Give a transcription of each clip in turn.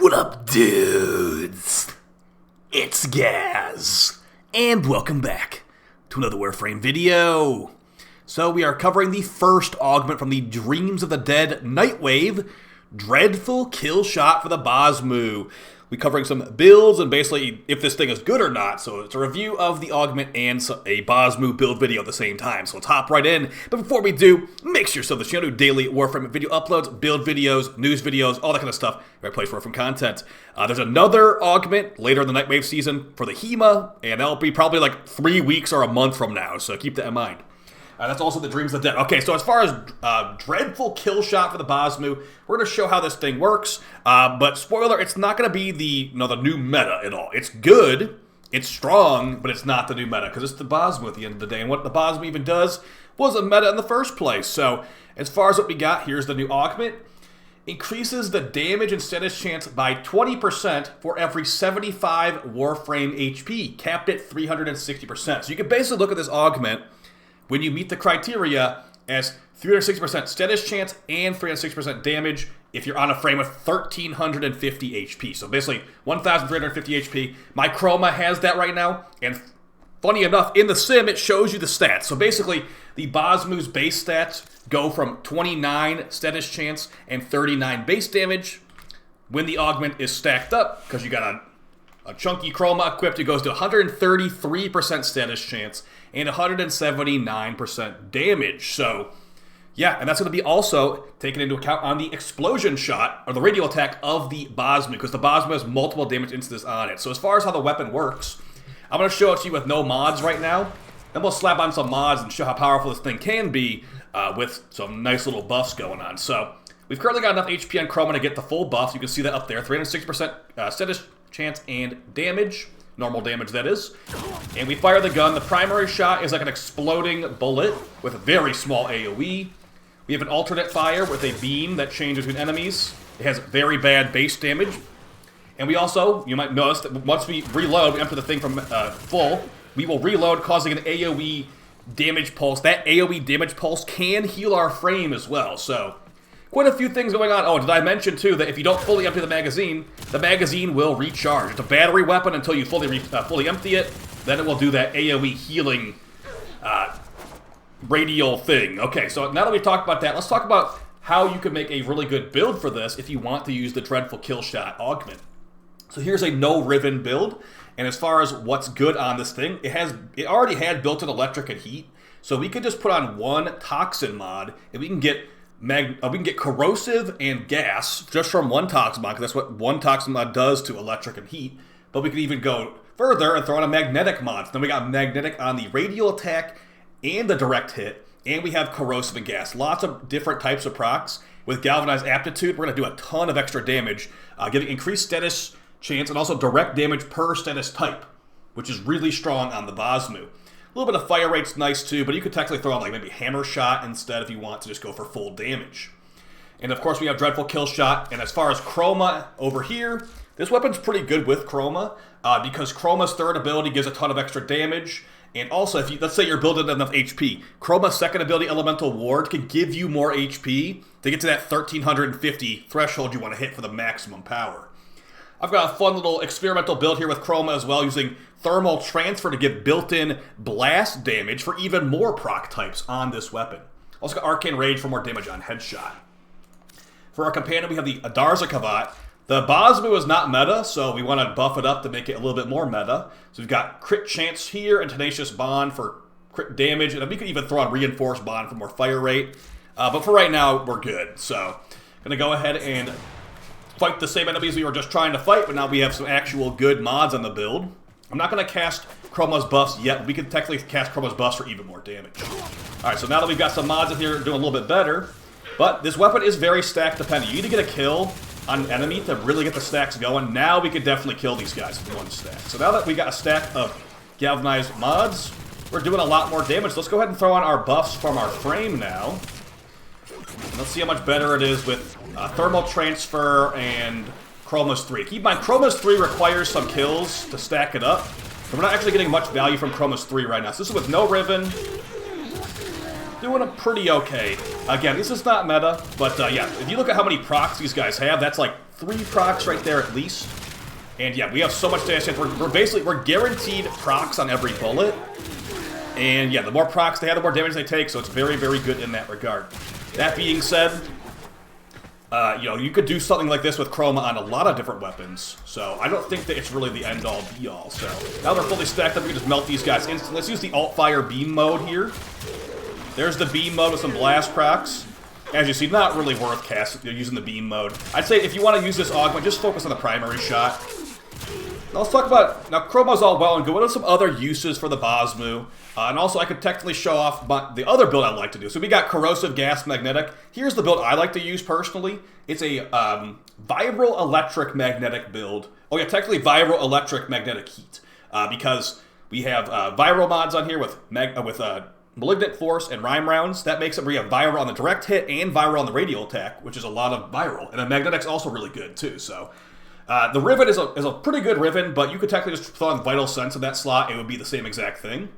What up, dudes? It's Gaz, and welcome back to another warframe video. So we are covering the first augment from the Dreams of the Dead Nightwave, Dreadful Killshot for the Basmu. We're covering some builds and basically if this thing is good or not. So it's a review of the augment and a Basmu build video at the same time. So let's hop right in. But before we do, make sure you sub to the channel, do daily warframe video uploads, build videos, news videos, all that kind of stuff. Right place for warframe content. There's another augment later in the Nightwave season for the HEMA, and that'll be probably like 3 weeks or a month from now. So keep that in mind. That's also the Dreams of the Dead. Okay, so as far as Dreadful Killshot for the Basmu, we're going to show how this thing works. But spoiler, it's not going to be the new meta at all. It's good, it's strong, but it's not the new meta because it's the Basmu at the end of the day. And what the Basmu even does was a meta in the first place. So as far as what we got, here's the new augment. Increases the damage and status chance by 20% for every 75 warframe HP, capped at 360%. So you can basically look at this augment when you meet the criteria as 360% status chance and 360% damage if you're on a frame with 1,350 HP. So basically 1,350 HP. My Chroma has that right now, and funny enough, in the sim it shows you the stats. So basically the Basmu's base stats go from 29 status chance and 39 base damage. When the augment is stacked up, because you got a chunky Chroma equipped, it goes to 133% status chance and 179% damage. So, yeah, and that's going to be also taken into account on the explosion shot, or the radial attack of the Basmu, because the Basmu has multiple damage instances on it. So as far as how the weapon works, I'm going to show it to you with no mods right now. Then we'll slap on some mods and show how powerful this thing can be with some nice little buffs going on. So, we've currently got enough HP on Chroma to get the full buffs. You can see that up there, 360% status chance and damage, normal damage that is. And we fire the gun. The primary shot is like an exploding bullet with a very small AoE. We have an alternate fire with a beam that changes between enemies. It has very bad base damage. And we also, you might notice that once we reload, we empty the thing from full, we will reload, causing an AoE damage pulse. That AoE damage pulse can heal our frame as well, so quite a few things going on. Oh, did I mention, too, that if you don't fully empty the magazine will recharge. It's a battery weapon until you fully empty it. Then it will do that AoE healing radial thing. Okay, so now that we've talked about that, let's talk about how you can make a really good build for this if you want to use the Dreadful Killshot augment. So here's a no-riven build, and as far as what's good on this thing, it already had built-in electric and heat, so we could just put on one toxin mod, and we can get corrosive and gas just from one toxin mod, because that's what one toxin mod does to electric and heat. But we could even go further and throw in a magnetic mod. So then we got magnetic on the radial attack and the direct hit, and we have corrosive and gas. Lots of different types of procs. With galvanized aptitude, we're going to do a ton of extra damage, giving increased status chance and also direct damage per status type, which is really strong on the Basmu. A little bit of fire rate's nice too, but you could technically throw on like maybe hammer shot instead if you want to just go for full damage. And of course we have Dreadful Killshot, and as far as Chroma over here, this weapon's pretty good with Chroma, because Chroma's third ability gives a ton of extra damage, and also if you, let's say you're building enough HP, Chroma's second ability, Elemental Ward, can give you more HP to get to that 1,350 threshold you want to hit for the maximum power. I've got a fun little experimental build here with Chroma as well, using Thermal Transfer to give built-in blast damage for even more proc types on this weapon. Also got Arcane Rage for more damage on headshot. For our companion, we have the Adarza Kavat. The Basmu is not meta, so we want to buff it up to make it a little bit more meta. So we've got Crit Chance here and Tenacious Bond for crit damage, and we could even throw on Reinforced Bond for more fire rate. But for right now, we're good. So going to go ahead and fight the same enemies we were just trying to fight, but now we have some actual good mods on the build. I'm not going to cast Chroma's buffs yet. We can technically cast Chroma's buffs for even more damage. Alright, so now that we've got some mods in here doing a little bit better, but this weapon is very stack dependent. You need to get a kill on an enemy to really get the stacks going. Now we could definitely kill these guys with one stack. So now that we got a stack of galvanized mods, we're doing a lot more damage. Let's go ahead and throw on our buffs from our frame now. Let's see how much better it is with Thermal Transfer and Chroma's 3. Keep in mind, Chroma's 3 requires some kills to stack it up. So we're not actually getting much value from Chroma's 3 right now. So this is with no Riven. Doing a pretty okay. Again, this is not meta, but yeah, if you look at how many procs these guys have, that's like 3 procs right there at least. And yeah, we have so much status chance. We're guaranteed procs on every bullet. And yeah, the more procs they have, the more damage they take, so it's very, very good in that regard. That being said, you know, you could do something like this with Chroma on a lot of different weapons, so I don't think that it's really the end-all, be-all. So now they're fully stacked up, we can just melt these guys instantly. Let's use the alt-fire beam mode here. There's the beam mode with some blast procs. As you see, not really worth using the beam mode. I'd say if you want to use this augment, just focus on the primary shot. Now let's talk about, now Chroma's all well and good. What are some other uses for the Basmu? And also I could technically show off the other build I like to do. So we got Corrosive Gas Magnetic. Here's the build I like to use personally. It's a viral electric magnetic build. Oh yeah, technically viral electric magnetic heat. Because we have viral mods on here with Malignant Force and Rhyme Rounds. That makes it where you have viral on the direct hit and viral on the radial attack, which is a lot of viral. And the magnetic's also really good too, so... the Riven is a pretty good Riven, but you could technically just throw in Vital Sense in that slot. It would be the same exact thing,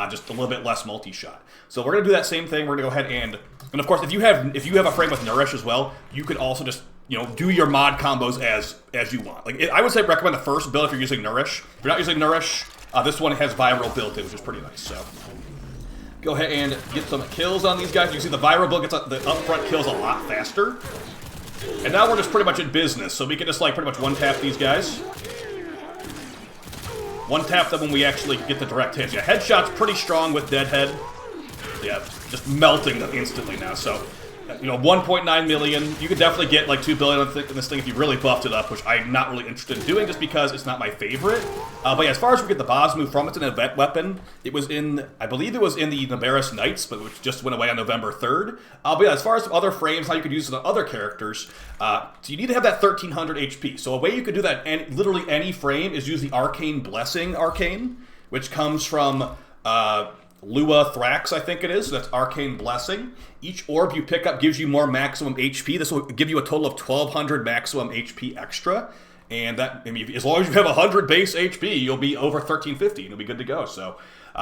just a little bit less multi-shot. So we're gonna do that same thing. We're gonna go ahead and of course, if you have a frame with Nourish as well, you could also just do your mod combos as you want. Like I would say recommend the first build if you're using Nourish. If you're not using Nourish, this one has Viral built in, which is pretty nice. So go ahead and get some kills on these guys. You can see the Viral build gets the upfront kills a lot faster. And now we're just pretty much in business, so we can just like pretty much one-tap these guys. One-tap them when we actually get the direct hits. Yeah, headshot's pretty strong with Deadhead. Yeah, just melting them instantly now, so... 1.9 million. You could definitely get like 2 billion in this thing if you really buffed it up, which I'm not really interested in doing just because it's not my favorite. But yeah, as far as we get the Basmu from, it's an event weapon. It was in, I believe it was in the Nabarus Knights, but which just went away on November 3rd. But yeah, as far as other frames, how you could use it on other characters, so you need to have that 1300 HP. So a way you could do that literally any frame is use the Arcane Blessing Arcane, which comes from... Lua Thrax, I think it is. So that's Arcane Blessing. Each orb you pick up gives you more maximum HP. This will give you a total of 1200 maximum HP extra. And that, I mean, as long as you have 100 base HP, you'll be over 1350 and you'll be good to go. So,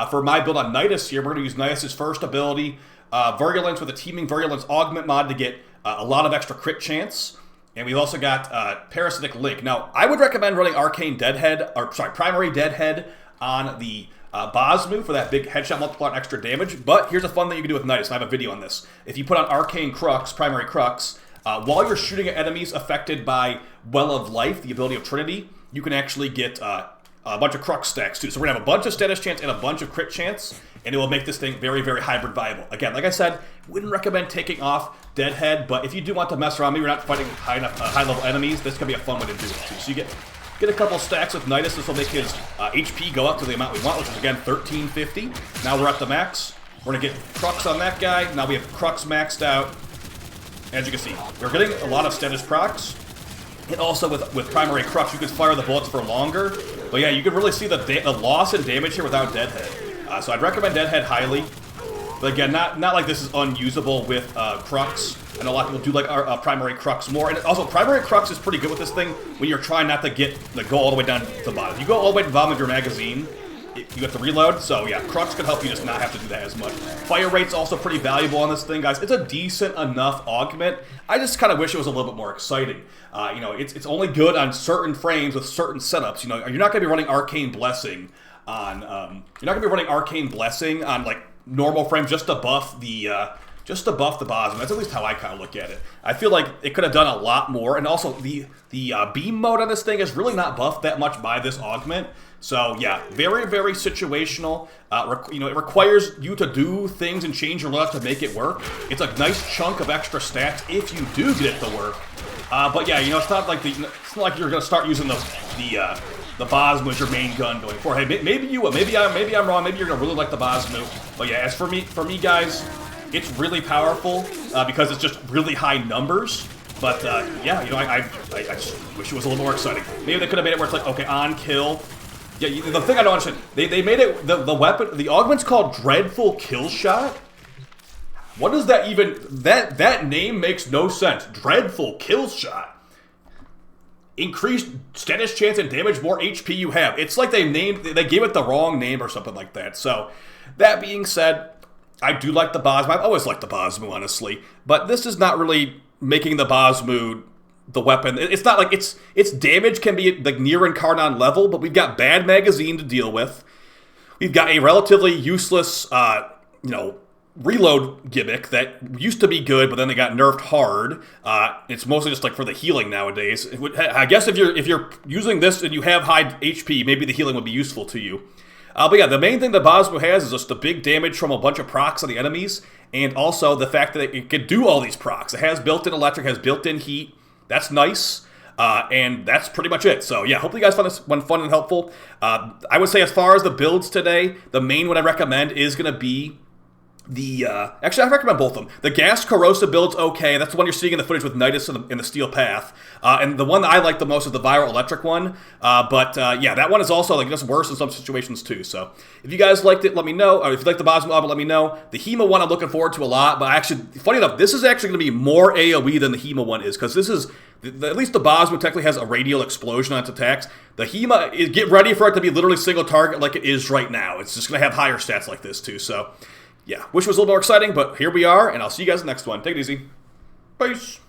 for my build on Nidus here, we're going to use Nidus' first ability, Virulence with a Teeming Virulence Augment mod to get a lot of extra crit chance. And we've also got Parasitic Link. Now, I would recommend running Primary Deadhead on the Basmu for that big headshot multiplier and extra damage. But here's a fun thing you can do with Nidus, and I have a video on this. If you put on Arcane Crux, Primary Crux, while you're shooting at enemies affected by Well of Life, the ability of Trinity, you can actually get a bunch of Crux stacks too. So we're going to have a bunch of status chance and a bunch of crit chance, and it will make this thing very, very hybrid viable. Again, like I said, wouldn't recommend taking off Deadhead, but if you do want to mess around, maybe you're not fighting high-level enemies, this can be a fun way to do it too. So you get a couple stacks with Nidus. This will make his HP go up to the amount we want, which is, again, 1350. Now we're at the max. We're going to get Crux on that guy. Now we have Crux maxed out. As you can see, we're getting a lot of status procs. And also with Primary Crux, you can fire the bullets for longer. But yeah, you can really see the loss in damage here without Deadhead. So I'd recommend Deadhead highly. But again, not like this is unusable with Crux. I know a lot of people do like our Primary Crux more. And also, Primary Crux is pretty good with this thing when you're trying not to go all the way down to the bottom. If you go all the way to the bottom of your magazine, you have to reload. So yeah, Crux could help you just not have to do that as much. Fire rate's also pretty valuable on this thing, guys. It's a decent enough augment. I just kind of wish it was a little bit more exciting. It's only good on certain frames with certain setups. You're not going to be running Arcane Blessing on like normal frames just to buff the Basmu. That's at least how I kind of look at it. I feel like it could have done a lot more, and also the beam mode on this thing is really not buffed that much by this augment. So yeah, very, very situational. It requires you to do things and change your loadout to make it work. It's a nice chunk of extra stats if you do get it to work. But yeah, it's not like you're gonna start using the Basmu as your main gun going forward. Hey, maybe you will. Maybe I'm wrong. Maybe you're gonna really like the Basmu. But yeah, as for me, guys, it's really powerful because it's just really high numbers. But yeah, I just wish it was a little more exciting. Maybe they could have made it where it's like, okay, on kill. Yeah, the thing I don't understand, they made it, the weapon, the augment's called Dreadful Killshot? What does that even, that name makes no sense. Dreadful Killshot. Increased status chance and damage, more HP you have. It's like they gave it the wrong name or something like that. So, that being said, I do like the Basmu. I've always liked the Basmu, honestly. But this is not really making the Basmu the weapon. It's not like its damage can be like near Incarnon level, but we've got bad magazine to deal with. We've got a relatively useless, reload gimmick that used to be good, but then they got nerfed hard. It's mostly just like for the healing nowadays. I guess if you're using this and you have high HP, maybe the healing would be useful to you. But yeah, the main thing that Basmu has is just the big damage from a bunch of procs on the enemies, and also the fact that it can do all these procs. It has built-in electric, has built-in heat. That's nice. And that's pretty much it. So yeah, hopefully you guys found this one fun and helpful. I would say as far as the builds today, the main one I recommend is going to be the, actually I recommend both of them. The gas corrosive build's okay. That's the one you're seeing in the footage with Nidus in the steel path. And the one that I like the most is the viral electric one. Yeah, that one is also like just worse in some situations too. So if you guys liked it, let me know. Or if you like the Basmu Augment, let me know. The HEMA one I'm looking forward to a lot. But actually, funny enough, this is actually going to be more AoE than the HEMA one is, because this is, at least the Basmu technically has a radial explosion on its attacks. The HEMA, get ready for it to be literally single target like it is right now. It's just going to have higher stats like this too. So yeah, wish it was a little more exciting, but here we are, and I'll see you guys in the next one. Take it easy. Peace.